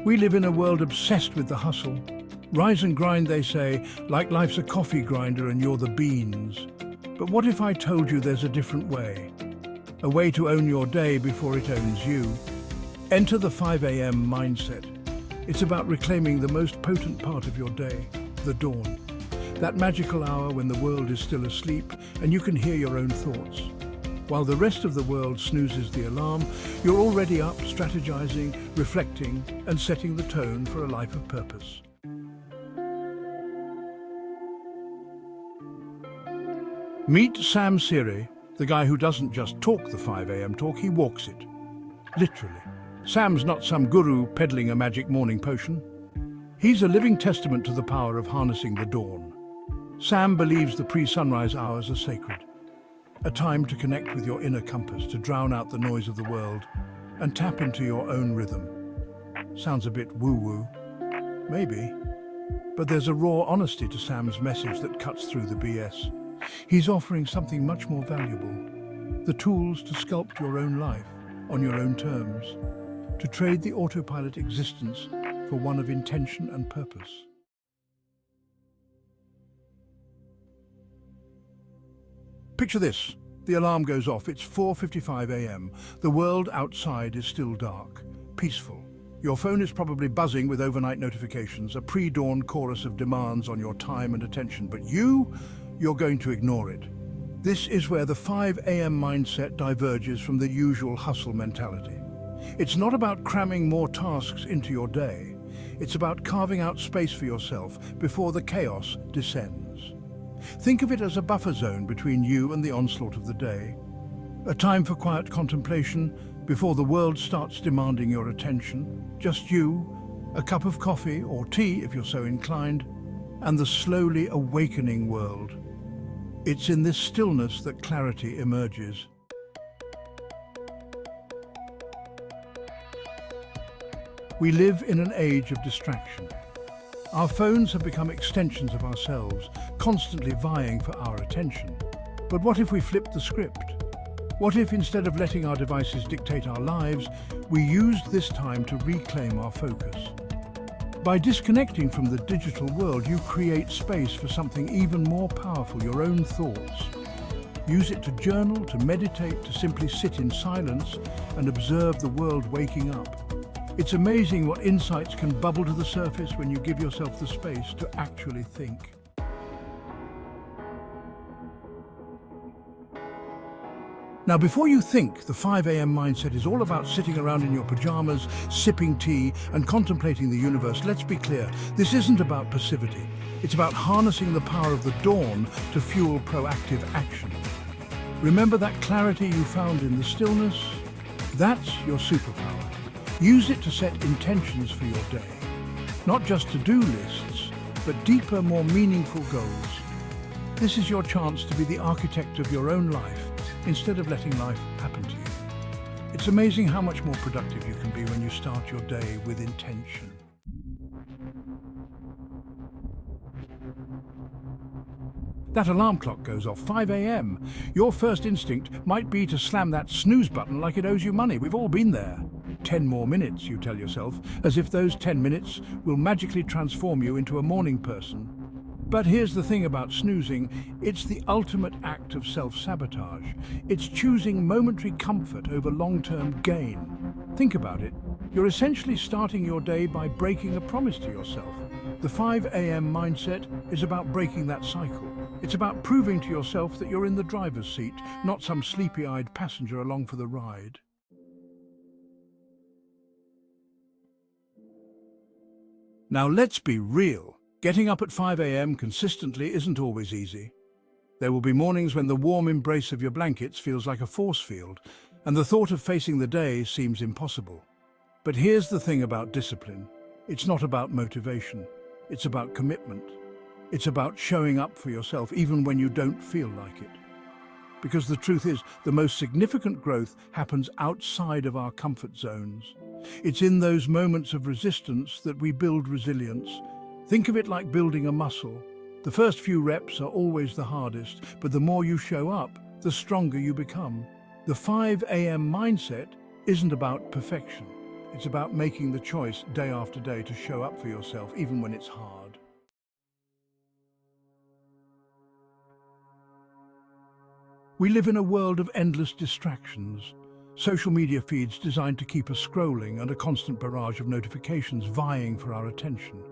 We live in a world obsessed with the hustle. Rise and grind, they say, like life's a coffee grinder and you're the beans. But what if I told you there's a different way? A way to own your day before it owns you. Enter the 5 a.m. mindset. It's about reclaiming the most potent part of your day, the dawn. That magical hour when the world is still asleep and you can hear your own thoughts. While the rest of the world snoozes the alarm, you're already up, strategizing, reflecting, and setting the tone for a life of purpose. Meet Sam Serey, the guy who doesn't just talk the 5 a.m. talk, he walks it. Literally. Sam's not some guru peddling a magic morning potion. He's a living testament to the power of harnessing the dawn. Sam believes the pre-sunrise hours are sacred. A time to connect with your inner compass, to drown out the noise of the world and tap into your own rhythm. Sounds a bit woo-woo. Maybe. But there's a raw honesty to Sam's message that cuts through the BS. He's offering something much more valuable. The tools to sculpt your own life on your own terms. To trade the autopilot existence for one of intention and purpose. Picture this. The alarm goes off. It's 4:55 a.m. The world outside is still dark, peaceful. Your phone is probably buzzing with overnight notifications, a pre-dawn chorus of demands on your time and attention. But you're going to ignore it. This is where the 5 a.m. mindset diverges from the usual hustle mentality. It's not about cramming more tasks into your day. It's about carving out space for yourself before the chaos descends. Think of it as a buffer zone between you and the onslaught of the day. A time for quiet contemplation before the world starts demanding your attention. Just you, a cup of coffee or tea if you're so inclined, and the slowly awakening world. It's in this stillness that clarity emerges. We live in an age of distraction. Our phones have become extensions of ourselves, constantly vying for our attention. But what if we flipped the script? What if, instead of letting our devices dictate our lives, we used this time to reclaim our focus? By disconnecting from the digital world, you create space for something even more powerful, your own thoughts. Use it to journal, to meditate, to simply sit in silence and observe the world waking up. It's amazing what insights can bubble to the surface when you give yourself the space to actually think. Now, before you think, the 5 a.m. mindset is all about sitting around in your pajamas, sipping tea, and contemplating the universe. Let's be clear, this isn't about passivity. It's about harnessing the power of the dawn to fuel proactive action. Remember that clarity you found in the stillness? That's your superpower. Use it to set intentions for your day. Not just to-do lists, but deeper, more meaningful goals. This is your chance to be the architect of your own life, instead of letting life happen to you. It's amazing how much more productive you can be when you start your day with intention. That alarm clock goes off, 5 a.m. Your first instinct might be to slam that snooze button like it owes you money. We've all been there. 10 more minutes, you tell yourself, as if those 10 minutes will magically transform you into a morning person. But here's the thing about snoozing, it's the ultimate act of self-sabotage. It's choosing momentary comfort over long-term gain. Think about it. You're essentially starting your day by breaking a promise to yourself. The 5 a.m. mindset is about breaking that cycle. It's about proving to yourself that you're in the driver's seat, not some sleepy-eyed passenger along for the ride. Now let's be real. Getting up at 5 a.m. consistently isn't always easy. There will be mornings when the warm embrace of your blankets feels like a force field, and the thought of facing the day seems impossible. But here's the thing about discipline. It's not about motivation. It's about commitment. It's about showing up for yourself even when you don't feel like it. Because the truth is, the most significant growth happens outside of our comfort zones. It's in those moments of resistance that we build resilience. Think of it like building a muscle. The first few reps are always the hardest, but the more you show up, the stronger you become. The 5 a.m. mindset isn't about perfection. It's about making the choice day after day to show up for yourself, even when it's hard. We live in a world of endless distractions. Social media feeds designed to keep us scrolling and a constant barrage of notifications vying for our attention.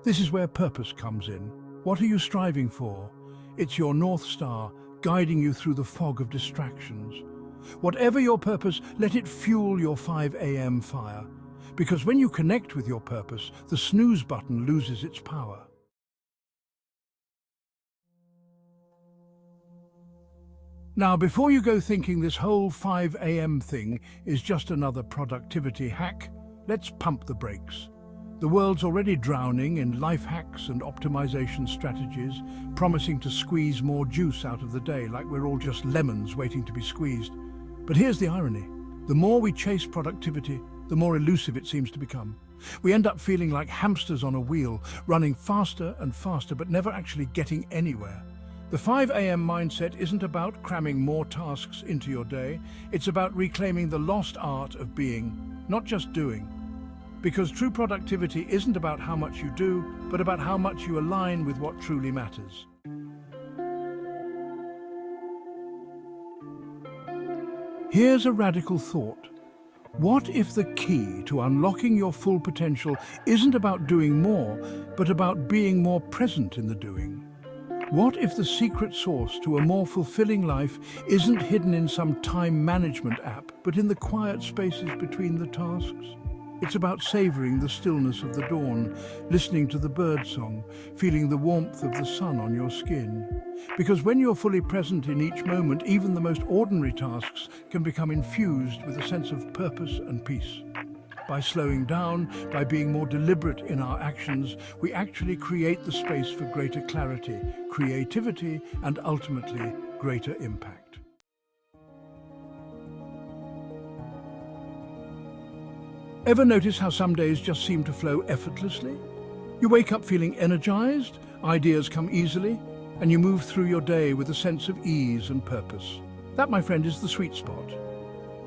This is where purpose comes in. What are you striving for? It's your North Star, guiding you through the fog of distractions. Whatever your purpose, let it fuel your 5 a.m. fire. Because when you connect with your purpose, the snooze button loses its power. Now, before you go thinking this whole 5 a.m. thing is just another productivity hack, let's pump the brakes. The world's already drowning in life hacks and optimization strategies, promising to squeeze more juice out of the day like we're all just lemons waiting to be squeezed. But here's the irony. The more we chase productivity, the more elusive it seems to become. We end up feeling like hamsters on a wheel, running faster and faster, but never actually getting anywhere. The 5 a.m. mindset isn't about cramming more tasks into your day. It's about reclaiming the lost art of being, not just doing. Because true productivity isn't about how much you do, but about how much you align with what truly matters. Here's a radical thought. What if the key to unlocking your full potential isn't about doing more, but about being more present in the doing? What if the secret sauce to a more fulfilling life isn't hidden in some time management app, but in the quiet spaces between the tasks? It's about savoring the stillness of the dawn, listening to the birdsong, feeling the warmth of the sun on your skin. Because when you're fully present in each moment, even the most ordinary tasks can become infused with a sense of purpose and peace. By slowing down, by being more deliberate in our actions, we actually create the space for greater clarity, creativity, and ultimately, greater impact. Ever notice how some days just seem to flow effortlessly? You wake up feeling energized, ideas come easily, and you move through your day with a sense of ease and purpose. That, my friend, is the sweet spot.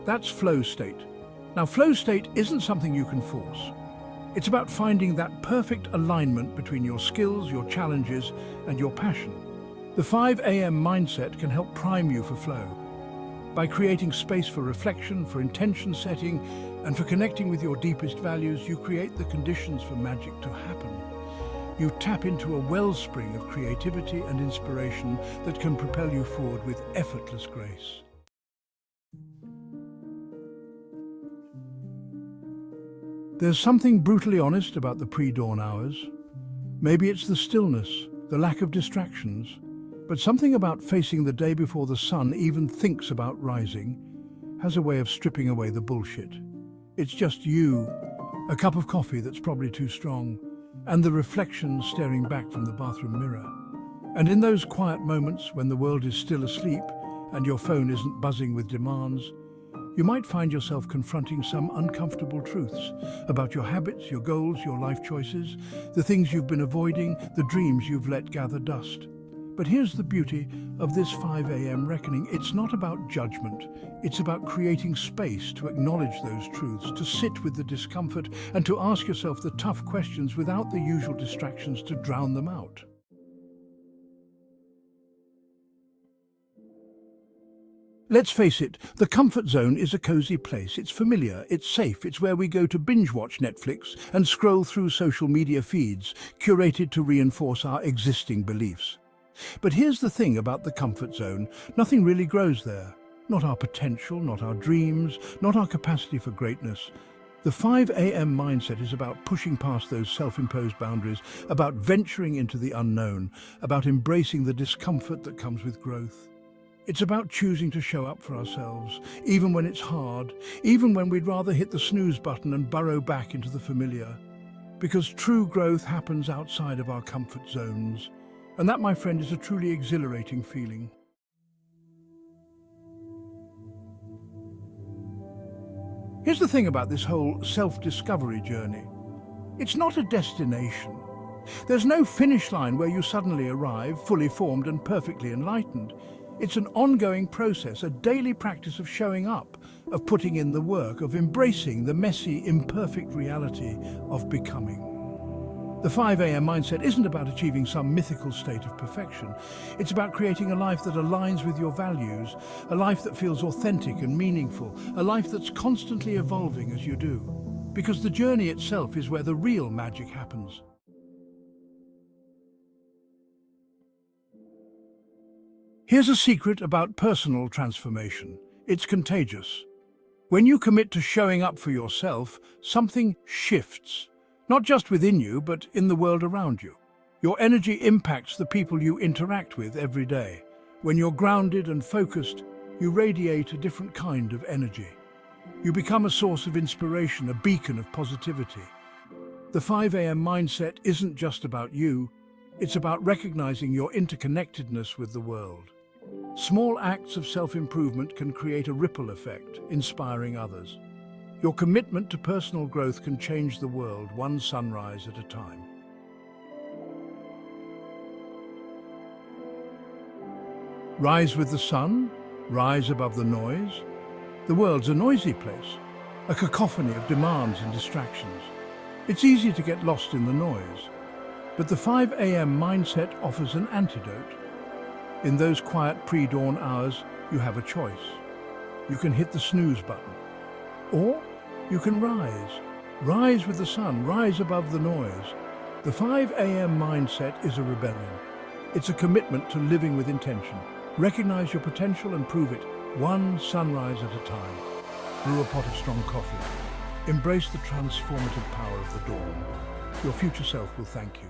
That's flow state. Now, flow state isn't something you can force. It's about finding that perfect alignment between your skills, your challenges, and your passion. The 5 a.m. mindset can help prime you for flow. By creating space for reflection, for intention setting, and for connecting with your deepest values, you create the conditions for magic to happen. You tap into a wellspring of creativity and inspiration that can propel you forward with effortless grace. There's something brutally honest about the pre-dawn hours. Maybe it's the stillness, the lack of distractions, but something about facing the day before the sun even thinks about rising has a way of stripping away the bullshit. It's just you, a cup of coffee that's probably too strong, and the reflection staring back from the bathroom mirror. And in those quiet moments when the world is still asleep and your phone isn't buzzing with demands, you might find yourself confronting some uncomfortable truths about your habits, your goals, your life choices, the things you've been avoiding, the dreams you've let gather dust. But here's the beauty of this 5 a.m. reckoning. It's not about judgment. It's about creating space to acknowledge those truths, to sit with the discomfort, and to ask yourself the tough questions without the usual distractions to drown them out. Let's face it, the comfort zone is a cozy place. It's familiar, it's safe, it's where we go to binge-watch Netflix and scroll through social media feeds, curated to reinforce our existing beliefs. But here's the thing about the comfort zone. Nothing really grows there. Not our potential, not our dreams, not our capacity for greatness. The 5 a.m. mindset is about pushing past those self-imposed boundaries, about venturing into the unknown, about embracing the discomfort that comes with growth. It's about choosing to show up for ourselves, even when it's hard, even when we'd rather hit the snooze button and burrow back into the familiar. Because true growth happens outside of our comfort zones. And that, my friend, is a truly exhilarating feeling. Here's the thing about this whole self-discovery journey. It's not a destination. There's no finish line where you suddenly arrive, fully formed and perfectly enlightened. It's an ongoing process, a daily practice of showing up, of putting in the work, of embracing the messy, imperfect reality of becoming. The 5 a.m. mindset isn't about achieving some mythical state of perfection. It's about creating a life that aligns with your values, a life that feels authentic and meaningful, a life that's constantly evolving as you do. Because the journey itself is where the real magic happens. Here's a secret about personal transformation. It's contagious. When you commit to showing up for yourself, something shifts. Not just within you, but in the world around you. Your energy impacts the people you interact with every day. When you're grounded and focused, you radiate a different kind of energy. You become a source of inspiration, a beacon of positivity. The 5 a.m. mindset isn't just about you, it's about recognizing your interconnectedness with the world. Small acts of self-improvement can create a ripple effect, inspiring others. Your commitment to personal growth can change the world one sunrise at a time. Rise with the sun, rise above the noise. The world's a noisy place, a cacophony of demands and distractions. It's easy to get lost in the noise, but the 5 a.m. mindset offers an antidote. In those quiet pre-dawn hours, you have a choice. You can hit the snooze button, or you can rise. Rise with the sun, rise above the noise. The 5 a.m. mindset is a rebellion. It's a commitment to living with intention. Recognize your potential and prove it, one sunrise at a time. Brew a pot of strong coffee. Embrace the transformative power of the dawn. Your future self will thank you.